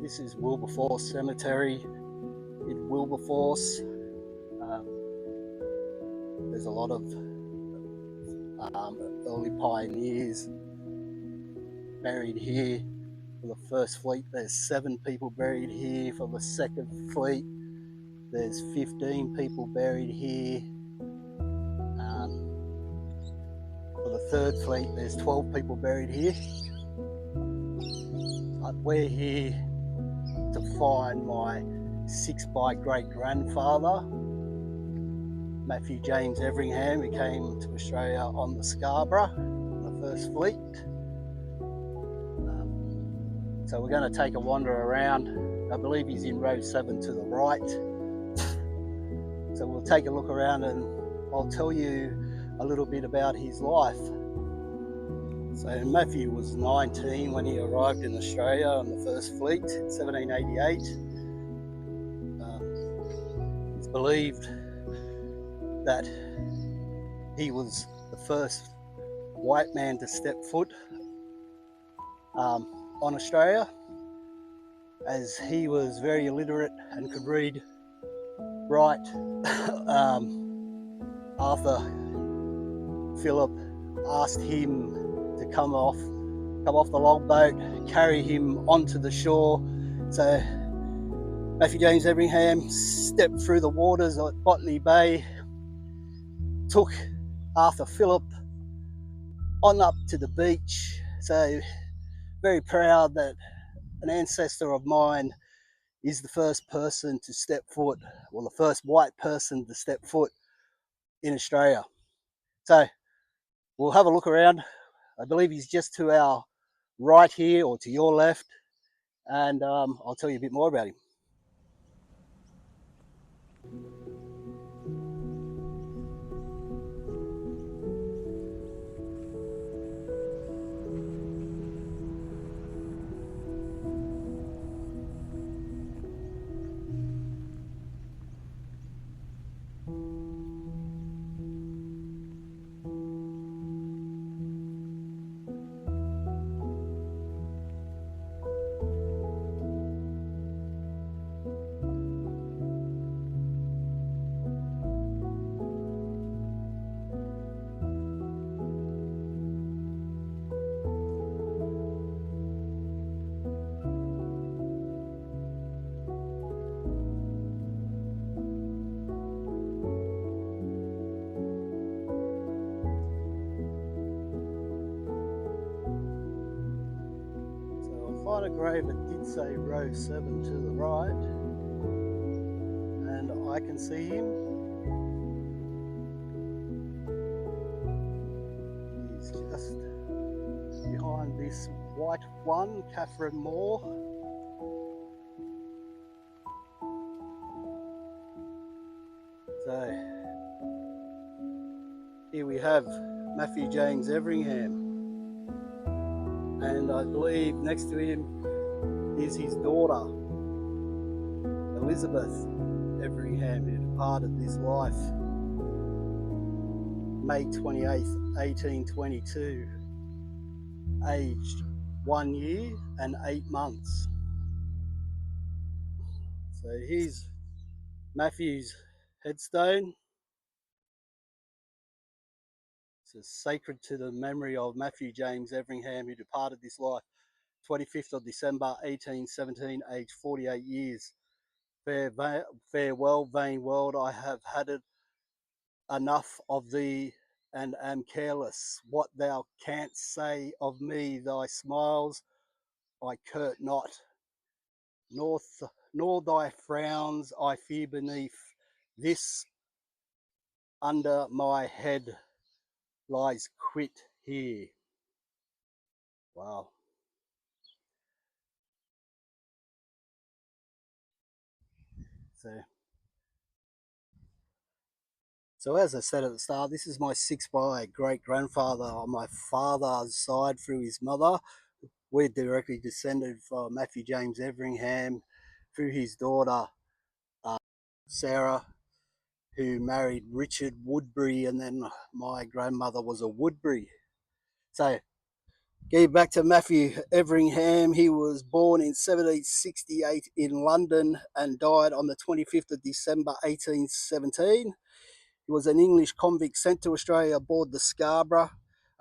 This is Wilberforce Cemetery in Wilberforce. There's a lot of early pioneers buried here. For the first fleet, there's 7 people buried here. For the second fleet, there's 15 people buried here. For the third fleet, there's 12 people buried here. But we're here to find my 6th by great-grandfather, Matthew James Everingham, who came to Australia on the Scarborough, the first fleet. So we're going to take a wander around. I believe he's in row 7 to the right. So we'll take a look around and I'll tell you a little bit about his life. So Matthew was 19 when he arrived in Australia on the first fleet in 1788. It's believed that he was the first white man to step foot on Australia, as he was very illiterate and could read, write. Arthur Phillip asked him to come off the longboat, carry him onto the shore. So Matthew James Everingham stepped through the waters at Botany Bay, took Arthur Phillip on up to the beach. So very proud that an ancestor of mine is the first person to step foot, well, the first white person to step foot in Australia. So we'll have a look around. I believe he's just to our right here, or to your left, and I'll tell you a bit more about him. Find a grave that did say row 7 to the right, and I can see him. He's just behind this white one, Catherine Moore. So here we have Matthew James Everingham. And I believe next to him is his daughter, Elizabeth Everingham, who departed this life May 28th, 1822, aged 1 year and 8 months. So here's Matthew's headstone. It's sacred to the memory of Matthew James Everingham, who departed this life 25th of December 1817, aged 48 years. Farewell, vain world, I have had it enough of thee, and am careless what thou canst say of me. Thy smiles I court not, nor thy frowns I fear beneath. This under my head lies quit here. Wow. So, so as I said at the start, this is my sixth by great grandfather on my father's side through his mother. We're directly descended from Matthew James Everingham through his daughter, uh, Sarah, who married Richard Woodbury, and then my grandmother was a Woodbury. So, get back to Matthew Everingham. He was born in 1768 in London and died on the 25th of December 1817. He was an English convict sent to Australia aboard the Scarborough,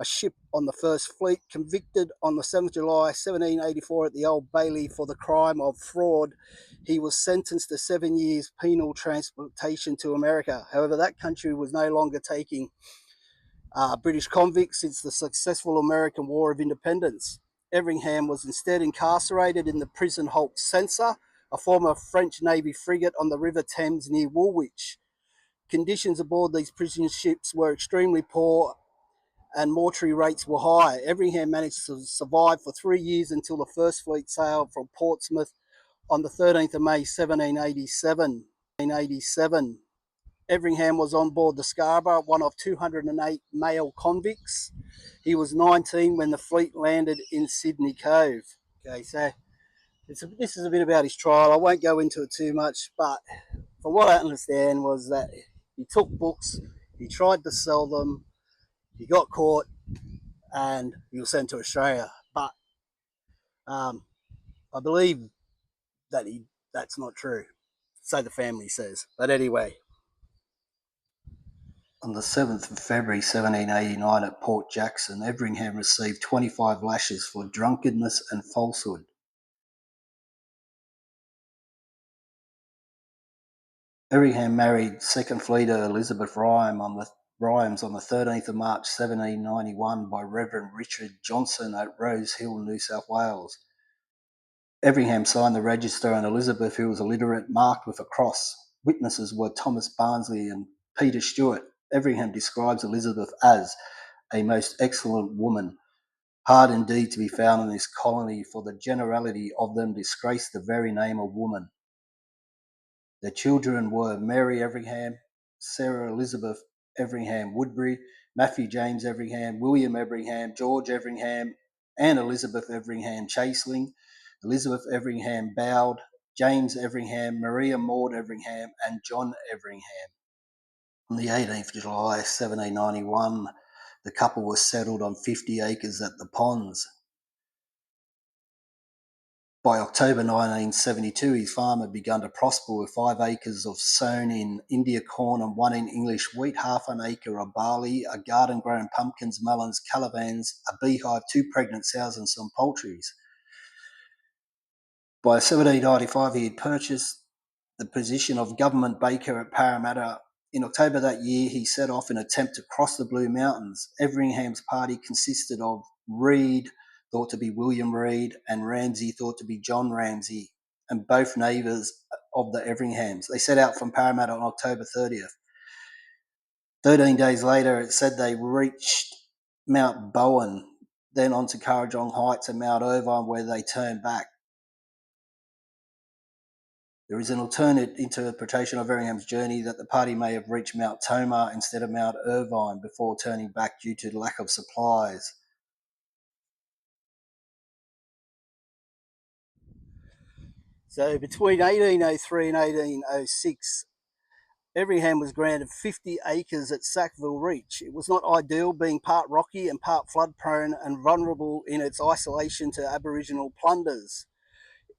a ship on the First Fleet, convicted on the 7th of July 1784 at the Old Bailey for the crime of fraud. He was sentenced to 7 years penal transportation to America. However, that country was no longer taking British convicts since the successful American War of Independence. Everingham was instead incarcerated in the prison Holt Censor, a former French Navy frigate on the River Thames near Woolwich. Conditions aboard these prison ships were extremely poor and mortuary rates were high. Everingham managed to survive for 3 years until the First Fleet sailed from Portsmouth on the 13th of May 1787. Everingham was on board the Scarborough, one of 208 male convicts. He was 19 when the fleet landed in Sydney Cove. Okay, so this is a bit about his trial. I won't go into it too much, but from what I understand was that he took books, he tried to sell them, he got caught, and he was sent to Australia. But um, I believe that that's not true. So the family says. But anyway, on the 7th of February 1789 at Port Jackson, Everingham received 25 lashes for drunkenness and falsehood. Everingham married Second Fleeter Elizabeth Rhymes on the 13th of March 1791 by Reverend Richard Johnson at Rose Hill, New South Wales. Everingham signed the register and Elizabeth, who was illiterate, marked with a cross. Witnesses were Thomas Barnsley and Peter Stewart. Everingham describes Elizabeth as a most excellent woman, hard indeed to be found in this colony, for the generality of them disgrace the very name of woman. Their children were Mary Everingham, Sarah Elizabeth Everingham Woodbury, Matthew James Everingham, William Everingham, George Everingham, and Elizabeth Everingham Chaseling, Elizabeth Everingham Bowd, James Everingham, Maria Maud Everingham, and John Everingham. On the 18th of July 1791, the couple was settled on 50 acres at the Ponds. By October 1972, his farm had begun to prosper with 5 acres of sown-in India corn and 1 in English wheat, half an acre of barley, a garden grown pumpkins, melons, calavands, a beehive, 2 pregnant sows, and some poultries. By 1795, he had purchased the position of government baker at Parramatta. In October that year, he set off in an attempt to cross the Blue Mountains. Everingham's party consisted of Reid, thought to be William Reid, and Ramsay, thought to be John Ramsay, and both neighbours of the Everinghams. They set out from Parramatta on October 30th. 13 days later, it said they reached Mount Bowen, then on to Kurrajong Heights and Mount Irvine, where they turned back. There is an alternate interpretation of Everingham's journey that the party may have reached Mount Tomah instead of Mount Irvine before turning back due to the lack of supplies. So between 1803 and 1806, Everingham was granted 50 acres at Sackville Reach. It was not ideal, being part rocky and part flood-prone and vulnerable in its isolation to Aboriginal plunders.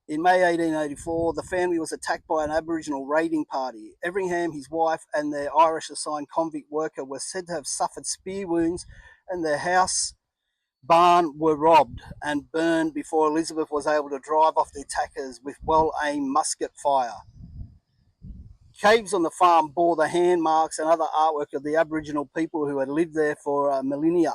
In May 1884, the family was attacked by an Aboriginal raiding party. Everingham, his wife, and their Irish assigned convict worker were said to have suffered spear wounds, and their house barn were robbed and burned before Elizabeth was able to drive off the attackers with well-aimed musket fire. Caves on the farm bore the hand marks and other artwork of the Aboriginal people who had lived there for millennia.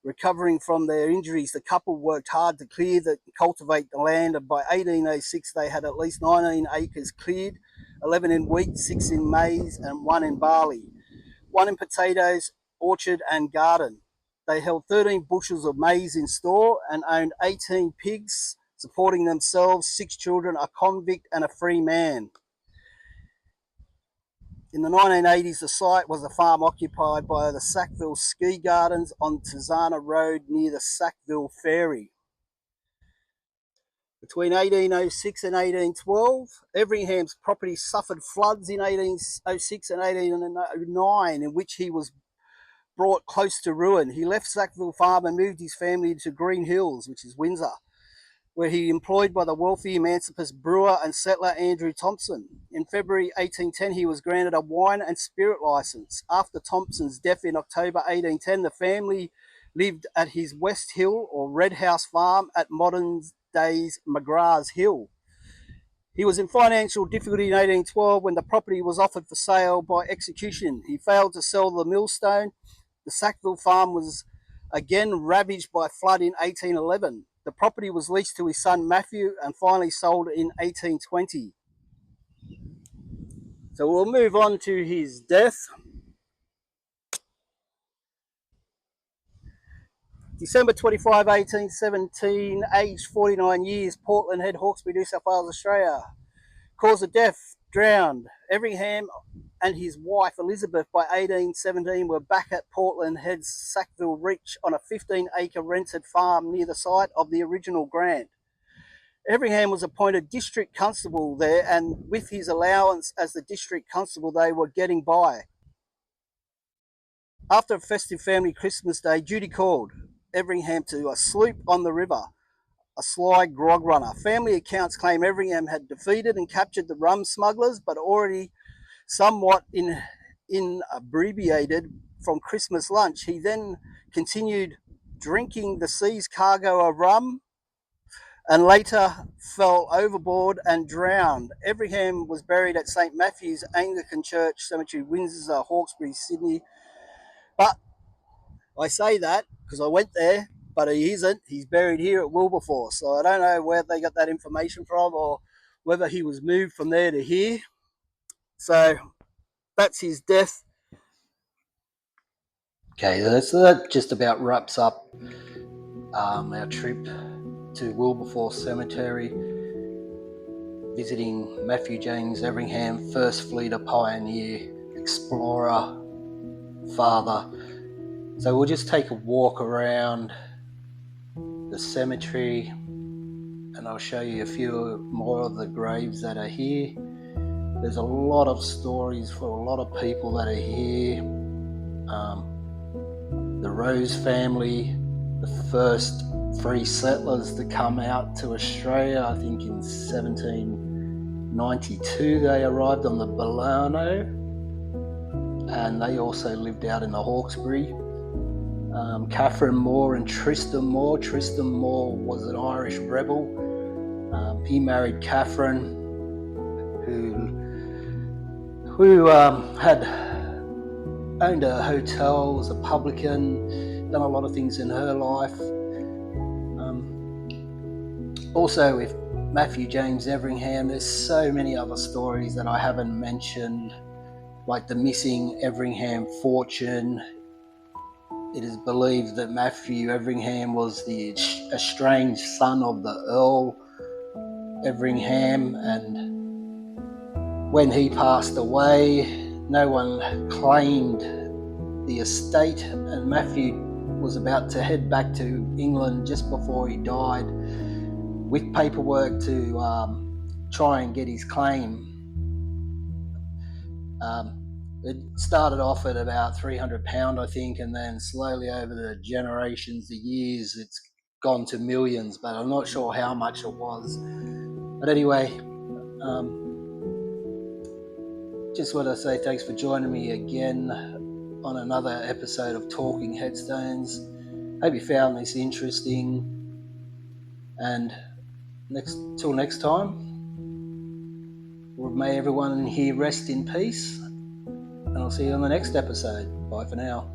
Recovering from their injuries, the couple worked hard to cultivate the land, and by 1806 they had at least 19 acres cleared, 11 in wheat, 6 in maize, and 1 in barley, 1 in potatoes, orchard and garden. They held 13 bushels of maize in store and owned 18 pigs, supporting themselves, 6 children, a convict and a free man. In the 1980s, the site was a farm occupied by the Sackville Ski Gardens on Tizana Road near the Sackville Ferry. Between 1806 and 1812, Everingham's property suffered floods in 1806 and 1809, in which he was brought close to ruin. He left Sackville Farm and moved his family to Green Hills, which is Windsor, where he employed by the wealthy emancipist brewer and settler Andrew Thompson. In February 1810, he was granted a wine and spirit license. After Thompson's death in October 1810, the family lived at his West Hill or Red House Farm at modern day's McGrath's Hill. He was in financial difficulty in 1812 when the property was offered for sale by execution. He failed to sell the millstone. The Sackville farm was again ravaged by flood in 1811. The property was leased to his son Mathew and finally sold in 1820. So we'll move on to his death. December 25, 1817, aged 49 years, Portland Head, Hawkesbury, New South Wales, Australia. Cause of death, drowned. Everingham and his wife Elizabeth by 1817 were back at Portland Head's Sackville Reach on a 15-acre rented farm near the site of the original grant. Everingham was appointed district constable there, and with his allowance as the district constable, they were getting by. After a festive family Christmas day, duty called Everingham to a sloop on the river, a sly grog runner. Family accounts claim Everingham had defeated and captured the rum smugglers, but already somewhat inebriated from Christmas lunch. He then continued drinking the sea's cargo of rum and later fell overboard and drowned. Everingham was buried at St. Matthew's Anglican Church Cemetery, Windsor, Hawkesbury, Sydney. But I say that because I went there, but he isn't. He's buried here at Wilberforce. So I don't know where they got that information from or whether he was moved from there to here. So that's his death. Okay, so that just about wraps up our trip to Wilberforce Cemetery, visiting Mathew James Everingham, first fleeter pioneer, explorer, father. So we'll just take a walk around the cemetery and I'll show you a few more of the graves that are here. There's a lot of stories for a lot of people that are here. The Rose family, the first free settlers to come out to Australia, I think in 1792 they arrived on the Bolano, and they also lived out in the Hawkesbury. Catherine Moore and Tristan Moore. Tristan Moore was an Irish rebel. He married Catherine, who had owned a hotel, was a publican, done a lot of things in her life. Also with Mathew James Everingham, there's so many other stories that I haven't mentioned, like the missing Everingham fortune. It is believed that Mathew Everingham was the estranged son of the Earl Everingham, and when he passed away, no one claimed the estate, and Mathew was about to head back to England just before he died with paperwork to try and get his claim. It started off at about £300, I think, and then slowly over the generations, the years, it's gone to millions, but I'm not sure how much it was. But anyway, just want to say thanks for joining me again on another episode of Talking Headstones. Hope you found this interesting, and till next time, may everyone here rest in peace, and I'll see you on the next episode. Bye for now.